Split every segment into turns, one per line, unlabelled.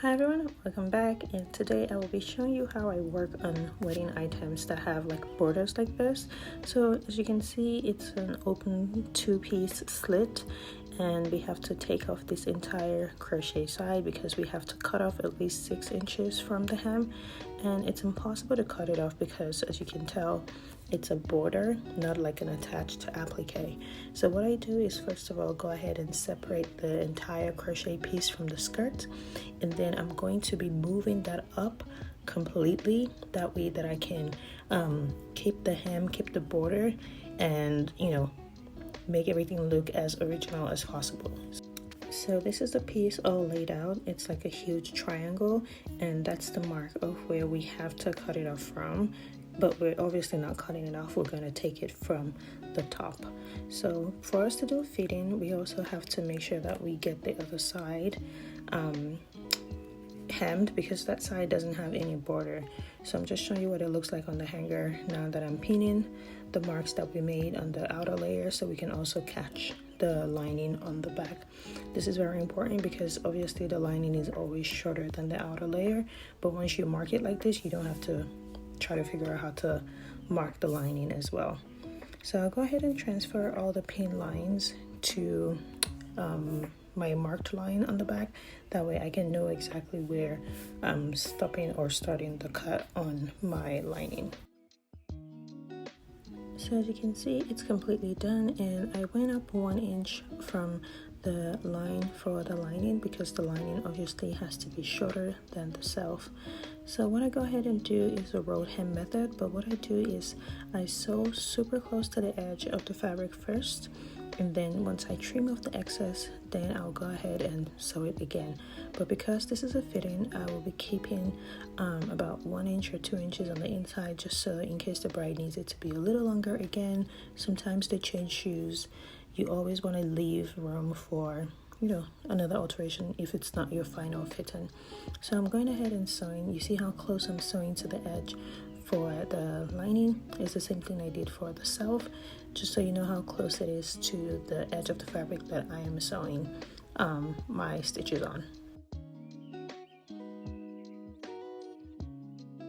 Hi everyone, welcome back, and today I will be showing you how I work on wedding items that have like borders like this. So as you can see, it's an open two-piece slit, and we have to take off this entire crochet side because we have to cut off at least 6 inches from the hem, and it's impossible to cut it off because, as you can tell, it's a border, not like an attached applique. So what I do is, first of all, go ahead and separate the entire crochet piece from the skirt, and then I'm going to be moving that up completely, that way that I can keep the hem, keep the border, and make everything look as original as possible. So this is the piece all laid out. It's like a huge triangle, and that's the mark of where we have to cut it off from, but we're obviously not cutting it off. We're going to take it from the top. So for us to do a fitting, we also have to make sure that we get the other side hemmed, because that side doesn't have any border. So I'm just showing you what it looks like on the hanger now that I'm pinning the marks that we made on the outer layer, so we can also catch the lining on the back. This is very important because obviously the lining is always shorter than the outer layer, but once you mark it like this, you don't have to try to figure out how to mark the lining as well. So I'll go ahead and transfer all the pin lines to my marked line on the back. That way I can know exactly where I'm stopping or starting the cut on my lining. So as you can see, it's completely done, and I went up 1 inch from the line for the lining because the lining obviously has to be shorter than the self. So what I go ahead and do is a rolled hem method, but what I do is I sew super close to the edge of the fabric first, and then once I trim off the excess, then I'll go ahead and sew it again. But because this is a fitting, I will be keeping about 1 inch or 2 inches on the inside, just so in case the bride needs it to be a little longer again. Sometimes they change shoes. You always want to leave room for another alteration if it's not your final fitting. So I'm going ahead and sewing. You see how close I'm sewing to the edge for the lining? It's the same thing I did for the self, just so you know how close it is to the edge of the fabric that I am sewing my stitches on.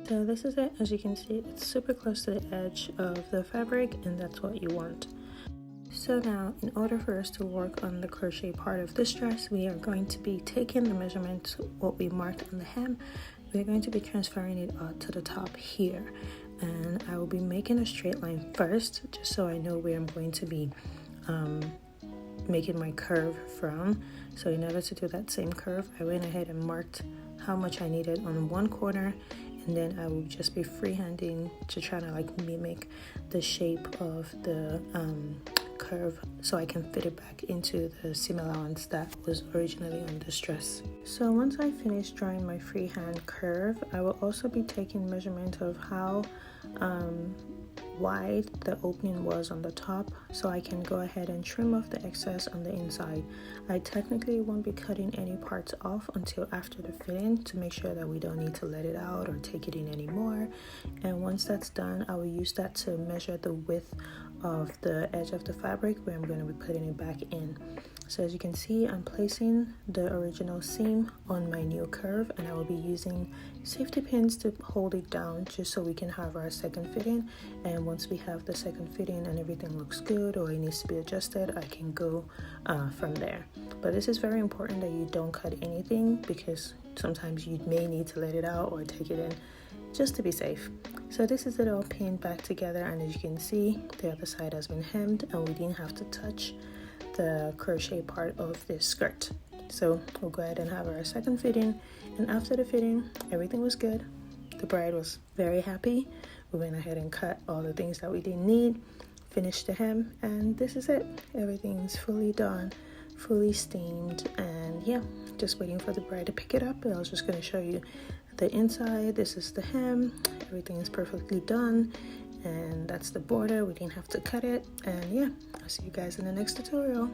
So this is it. As you can see, it's super close to the edge of the fabric, and that's what you want. So now, in order for us to work on the crochet part of this dress, we are going to be taking the measurements, what we marked on the hem. We're going to be transferring it to the top here, and I will be making a straight line first, just so I know where I'm going to be making my curve from. So in order to do that same curve, I went ahead and marked how much I needed on one corner, and then I will just be freehanding to try to like mimic the shape of the curve, so I can fit it back into the seam allowance that was originally on this dress. So once I finish drawing my freehand curve, I will also be taking measurement of how wide the opening was on the top, so I can go ahead and trim off the excess on the inside. I technically won't be cutting any parts off until after the fitting to make sure that we don't need to let it out or take it in anymore. And once that's done, I will use that to measure the width of the edge of the fabric where I'm going to be putting it back in. So as you can see, I'm placing the original seam on my new curve, and I will be using safety pins to hold it down just so we can have our second fitting. And once we have the second fitting and everything looks good or it needs to be adjusted, I can go from there. But this is very important that you don't cut anything, because sometimes you may need to let it out or take it in, just to be safe. So this is it all pinned back together, and as you can see, the other side has been hemmed and we didn't have to touch the crochet part of this skirt. So we'll go ahead and have our second fitting, and after the fitting, everything was good. The bride was very happy. We went ahead and cut all the things that we didn't need, finished the hem, and this is it. Everything's fully done, fully steamed, and yeah, just waiting for the bride to pick it up. I was just going to show you the inside. This is the hem. Everything is perfectly done, and that's the border. We didn't have to cut it, and yeah, I'll see you guys in the next tutorial.